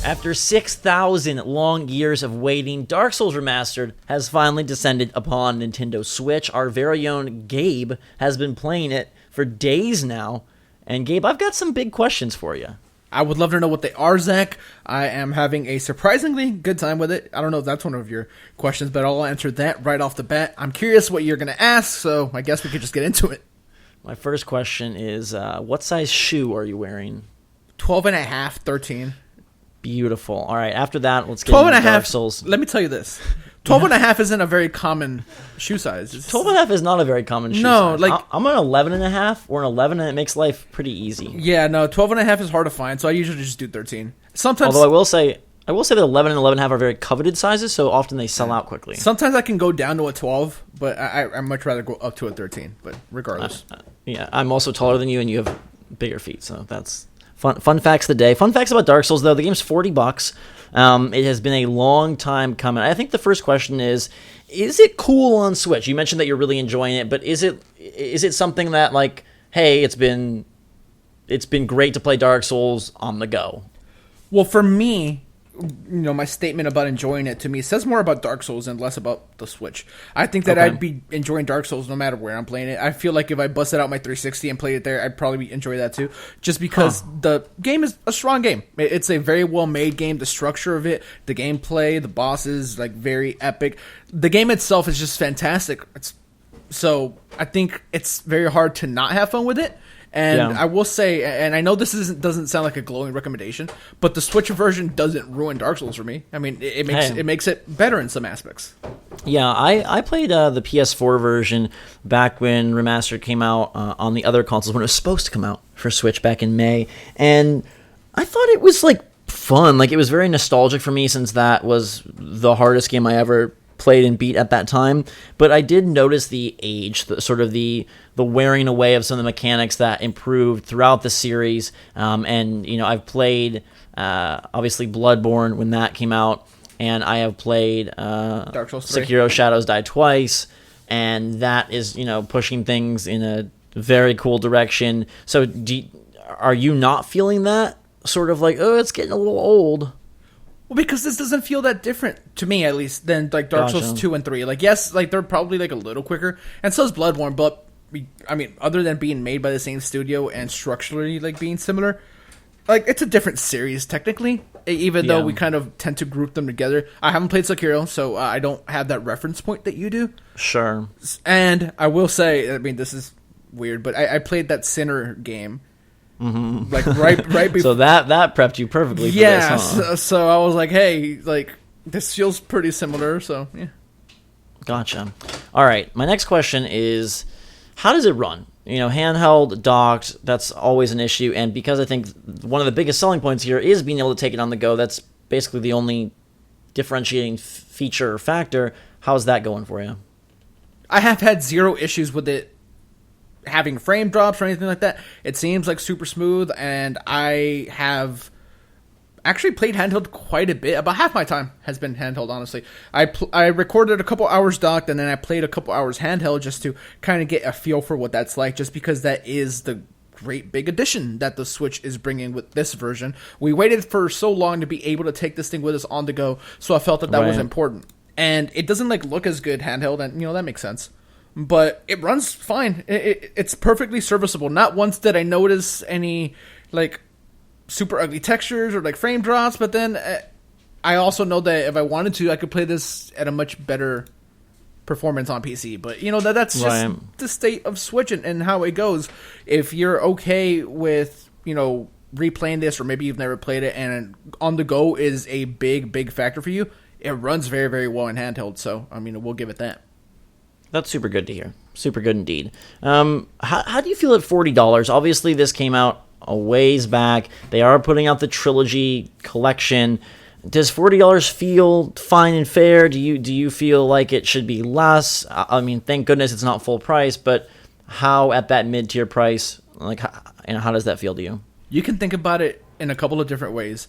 After 6,000 long years of waiting, Dark Souls Remastered has finally descended upon Nintendo Switch. Our very own Gabe has been playing it for days now. And Gabe, I've got some big questions for you. I would love to know what they are, Zach. I am having a surprisingly good time with it. I don't know if that's one of your questions, but I'll answer that right off the bat. I'm curious what you're going to ask, so I guess we could just get into it. My first question is, what size shoe are you wearing? 12 and a half, 13. Beautiful. All right, after that, let's get 12 into and a half, Dark Souls. Let me tell you this. 12 and a half isn't a very common shoe size. 12 and a half is not a very common shoe size. Like, I'm an 11 and a half or an 11, and it makes life pretty easy. Yeah, no, 12 and a half is hard to find, so I usually just do 13. Sometimes, although I will say that 11 and 11 and a half are very coveted sizes, so often they sell out quickly. Sometimes I can go down to a 12, but I'd much rather go up to a 13, but regardless. Yeah, I'm also taller than you, and you have bigger feet, so that's fun facts of the day. Fun facts about Dark Souls, though. The game's $40. It has been a long time coming. I think the first question is it cool on Switch? You mentioned that you're really enjoying it, but is it something that, like, hey, it's been great to play Dark Souls on the go? Well, for me, my statement about enjoying it to me says more about Dark Souls and less about the Switch. I think that I'd be enjoying Dark Souls no matter where I'm playing it. I feel like if I busted out my 360 and played it there, I'd probably enjoy that too. Just because the game is a strong game. It's a very well-made game. The structure of it, the gameplay, the bosses, like, very epic. The game itself is just fantastic. So I think it's very hard to not have fun with it. And I will say, and I know this doesn't sound like a glowing recommendation, but the Switch version doesn't ruin Dark Souls for me. I mean, it makes it better in some aspects. Yeah, I played the PS4 version back when Remastered came out on the other consoles when it was supposed to come out for Switch back in May, and I thought it was, like, fun. Like, it was very nostalgic for me since that was the hardest game I ever played and beat at that time. But I did notice the age, the wearing away of some of the mechanics that improved throughout the series. And I've played obviously Bloodborne when that came out, and I have played Dark Souls 3. Sekiro Shadows Die Twice, and that is pushing things in a very cool direction. So are you not feeling that sort of like, oh, it's getting a little old? Well, because this doesn't feel that different, to me at least, than like Dark Souls 2 and 3. Like, yes, like, they're probably like a little quicker, and so is Bloodborne, but I mean, other than being made by the same studio and structurally, like, being similar, like, it's a different series technically, even though we kind of tend to group them together. I haven't played Sekiro, so I don't have that reference point that you do. Sure. And I will say, I mean, this is weird, but I played that Sinner game. Mm-hmm. Like, right before. So that prepped you perfectly for this, huh? So I was like, hey, like, this feels pretty similar, so yeah. Gotcha. All right, my next question is, how does it run? Handheld, docked, that's always an issue, and because I think one of the biggest selling points here is being able to take it on the go, that's basically the only differentiating feature or factor. How's that going for you? I have had zero issues with it having frame drops or anything like that. It seems like super smooth, and I have actually played handheld quite a bit. About half my time has been handheld, honestly. I recorded a couple hours docked, and then I played a couple hours handheld just to kind of get a feel for what that's like, just because that is the great big addition that the Switch is bringing with this version. We waited for so long to be able to take this thing with us on the go, so I felt that was important. And it doesn't like look as good handheld, and that makes sense. But it runs fine. It's perfectly serviceable. Not once did I notice any, like, super ugly textures or, like, frame drops. But then I also know that if I wanted to, I could play this at a much better performance on PC. But, that's just the state of Switch and how it goes. If you're okay with, replaying this, or maybe you've never played it and on the go is a big, big factor for you, it runs very, very well in handheld. So, I mean, we'll give it that. That's super good to hear. Super good indeed. How do you feel at $40? Obviously, this came out a ways back. They are putting out the Trilogy collection. Does $40 feel fine and fair? Do you feel like it should be less? I mean, thank goodness it's not full price, but how at that mid-tier price, like, how does that feel to you? You can think about it in a couple of different ways.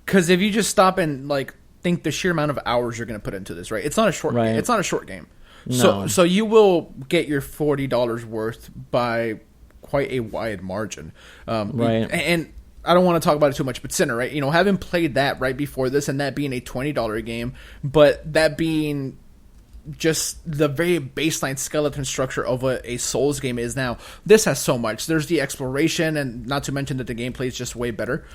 Because if you just stop and, like, think the sheer amount of hours you're going to put into this, right? It's not a short game. It's not a short game. No. So you will get your $40 worth by quite a wide margin. Right. And I don't want to talk about it too much, but Sinner, right? Having played that right before this, and that being a $20 game, but that being just the very baseline skeleton structure of what a Souls game is now. This has so much. There's the exploration, and not to mention that the gameplay is just way better.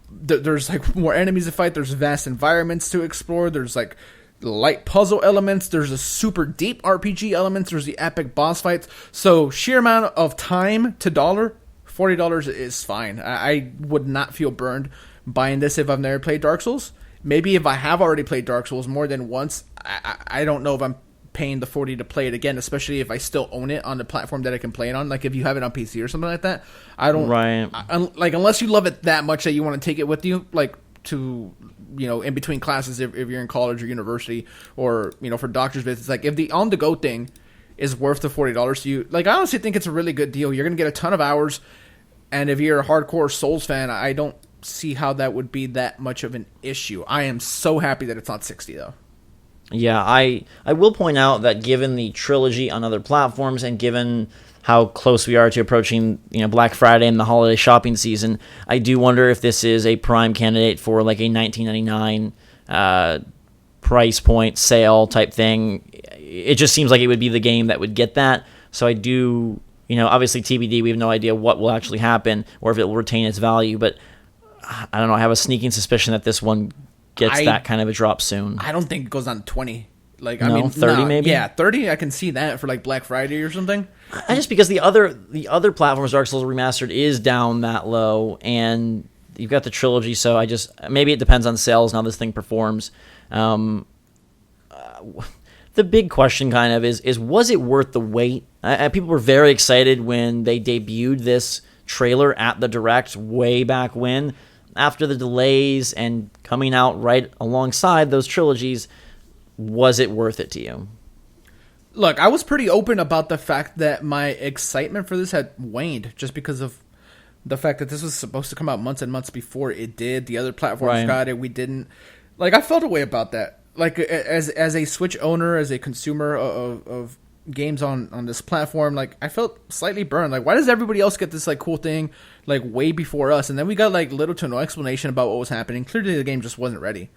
There's like more enemies to fight. There's vast environments to explore. There's like light puzzle elements. There's a super deep RPG elements. There's the epic boss fights. So sheer amount of time to dollar, $40 is fine. I would not feel burned buying this if I've never played Dark Souls. Maybe if I have already played Dark Souls more than once, I don't know if I'm paying the $40 to play it again, especially if I still own it on the platform that I can play it on. Like if you have it on PC or something like that, I don't. Right. Like unless you love it that much that you want to take it with you, like to in between classes if you're in college or university, or for doctor's visits. Like if the on the go thing is worth the $40 to you, like I honestly think it's a really good deal. You're gonna get a ton of hours, and if you're a hardcore Souls fan, I don't see how that would be that much of an issue. I am so happy that it's not $60 though. Yeah, I will point out that given the trilogy on other platforms, and given how close we are to approaching Black Friday and the holiday shopping season, I do wonder if this is a prime candidate for like a $19.99 price point sale type thing. It just seems like it would be the game that would get that. So I do, obviously TBD, we have no idea what will actually happen or if it will retain its value, but I don't know, I have a sneaking suspicion that this one gets that kind of a drop soon. I don't think it goes on 20. Like, no, I mean, 30 maybe? Yeah, 30, I can see that for like Black Friday or something. I just because the other platforms, Dark Souls Remastered, is down that low, and you've got the trilogy, so maybe it depends on sales and how this thing performs. The big question kind of is was it worth the wait? People were very excited when they debuted this trailer at the Direct way back when. After the delays and coming out right alongside those trilogies, was it worth it to you? Look, I was pretty open about the fact that my excitement for this had waned just because of the fact that this was supposed to come out months and months before it did. The other platforms got it. We didn't. Like, I felt a way about that. Like, as a Switch owner, as a consumer of games on this platform, like, I felt slightly burned. Like, why does everybody else get this like cool thing like way before us? And then we got like little to no explanation about what was happening. Clearly the game just wasn't ready.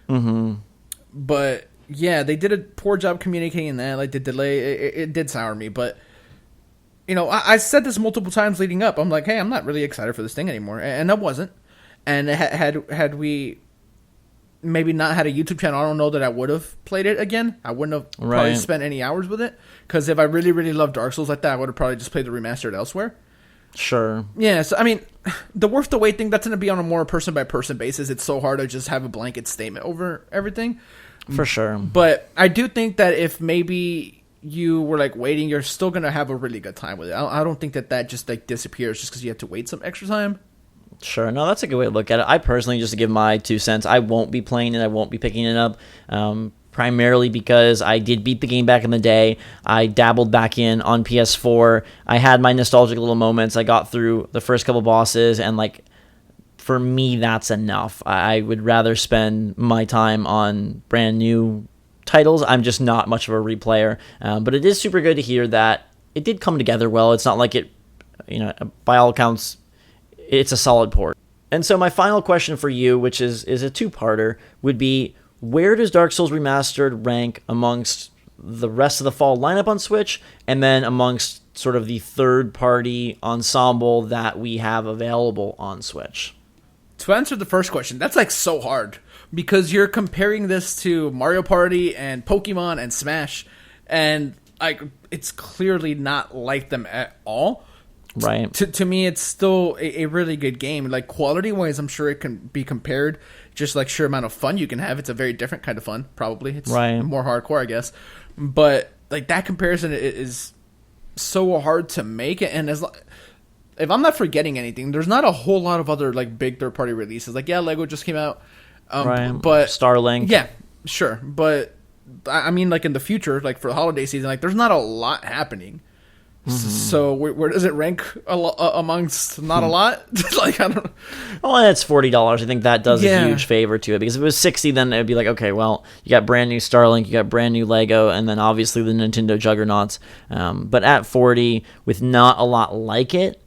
But yeah, they did a poor job communicating that. Like the delay, it did sour me. But I said this multiple times leading up. I'm like, hey, I'm not really excited for this thing anymore, and I wasn't. And had we maybe not had a YouTube channel, I don't know that I would have played it again. I wouldn't have probably spent any hours with it, because if I really, really loved Dark Souls like that, I would have probably just played the remastered elsewhere. Sure. Yeah, so I mean, the worth the wait thing, that's going to be on a more person-by-person basis. It's so hard to just have a blanket statement over everything. For sure. But I do think that if maybe you were like waiting, you're still going to have a really good time with it. I don't think that just like disappears just because you have to wait some extra time. Sure. No, that's a good way to look at it. I personally, just to give my 2 cents, I won't be playing it. I won't be picking it up. Primarily because I did beat the game back in the day. I dabbled back in on PS4. I had my nostalgic little moments. I got through the first couple bosses, and like, for me, that's enough. I would rather spend my time on brand new titles. I'm just not much of a replayer. But it is super good to hear that it did come together well. It's not like it, by all accounts, it's a solid port. And so my final question for you, which is a two-parter, would be, where does Dark Souls Remastered rank amongst the rest of the fall lineup on Switch, and then amongst sort of the third-party ensemble that we have available on Switch? To answer the first question, that's like so hard, because you're comparing this to Mario Party and Pokemon and Smash, and like it's clearly not like them at all. Right. To me, it's still a really good game. Like, quality-wise, I'm sure it can be compared. Just like sheer amount of fun you can have. It's a very different kind of fun, probably. It's more hardcore, I guess. But like that comparison is so hard to make. And if I'm not forgetting anything, there's not a whole lot of other like big third-party releases. Like, yeah, Lego just came out. But Starlink. Yeah, sure. But I mean, like in the future, like for the holiday season, like there's not a lot happening. So where does it rank amongst not a lot? Like, I don't know. Well, it's $40. I think that does a huge favor to it, because if it was $60, then it'd be like, okay, well, you got brand new Starlink, you got brand new Lego, and then obviously the Nintendo juggernauts. But at $40, with not a lot like it,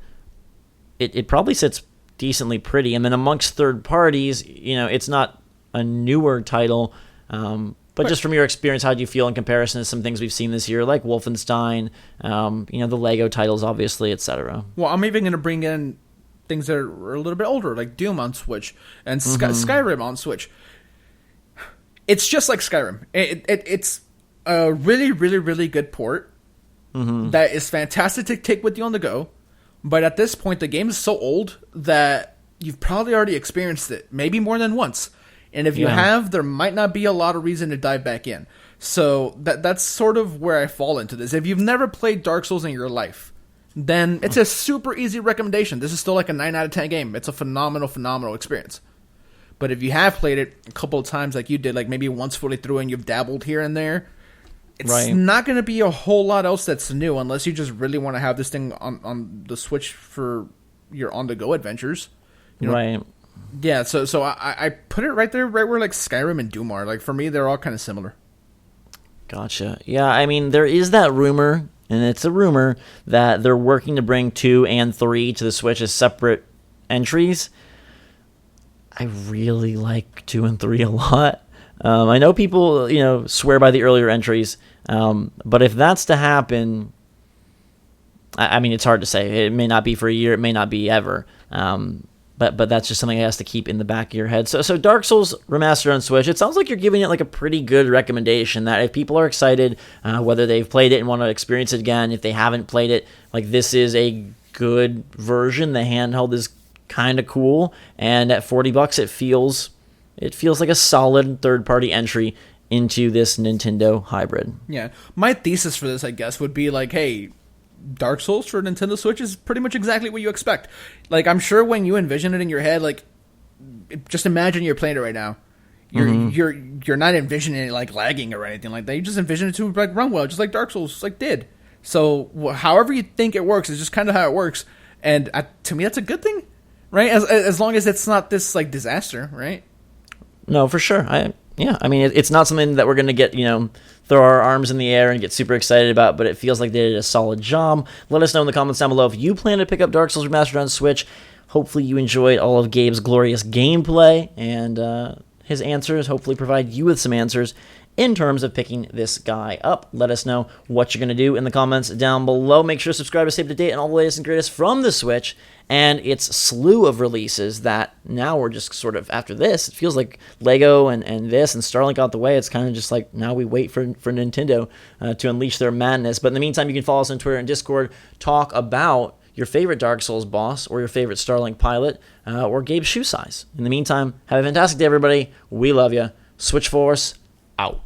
it probably sits decently pretty. And then amongst third parties, it's not a newer title, but just from your experience, how do you feel in comparison to some things we've seen this year, like Wolfenstein, the Lego titles, obviously, etc. Well, I'm even going to bring in things that are a little bit older, like Doom on Switch and Skyrim on Switch. It's just like Skyrim. It's a really, really, really good port that is fantastic to take with you on the go. But at this point, the game is so old that you've probably already experienced it, maybe more than once. And if you have, there might not be a lot of reason to dive back in. So that's sort of where I fall into this. If you've never played Dark Souls in your life, then it's a super easy recommendation. This is still like a 9 out of 10 game. It's a phenomenal, phenomenal experience. But if you have played it a couple of times like you did, like maybe once fully through and you've dabbled here and there, it's not going to be a whole lot else that's new unless you just really want to have this thing on the Switch for your on-the-go adventures. Right. Yeah, so I put it right there, right where like Skyrim and Doom are. Like for me, they're all kind of similar. Gotcha. Yeah, I mean, there is that rumor, and it's a rumor, that they're working to bring 2 and 3 to the Switch as separate entries. I really like 2 and 3 a lot. I know people, swear by the earlier entries, but if that's to happen, I mean, it's hard to say. It may not be for a year, it may not be ever. But that's just something that has to keep in the back of your head. So Dark Souls Remastered on Switch, it sounds like you're giving it like a pretty good recommendation that if people are excited, whether they've played it and want to experience it again, if they haven't played it, like this is a good version. The handheld is kind of cool, and at $40 it feels like a solid third-party entry into this Nintendo hybrid. Yeah. My thesis for this, I guess, would be like, hey, Dark Souls for Nintendo Switch is pretty much exactly what you expect. Like, I'm sure when you envision it in your head, like, just imagine you're playing it right now. You're not envisioning it like lagging or anything like that. You just envision it to like run well, just like Dark Souls like did. So, however you think it works is just kind of how it works, and to me, that's a good thing, right? As long as it's not this like disaster, right? No, for sure. I mean, it's not something that we're going to get, throw our arms in the air and get super excited about, but it feels like they did a solid job. Let us know in the comments down below if you plan to pick up Dark Souls Remastered on Switch. Hopefully you enjoyed all of Gabe's glorious gameplay, and his answers hopefully provide you with some answers in terms of picking this guy up. Let us know what you're going to do in the comments down below. Make sure to subscribe to stay up to date on all the latest and greatest from the Switch and its slew of releases that now we're just sort of, after this, it feels like Lego and this and Starlink out the way. It's kind of just like now we wait for Nintendo to unleash their madness. But in the meantime, you can follow us on Twitter and Discord, talk about your favorite Dark Souls boss or your favorite Starlink pilot or Gabe's shoe size. In the meantime, have a fantastic day, everybody. We love you. Switch Force out.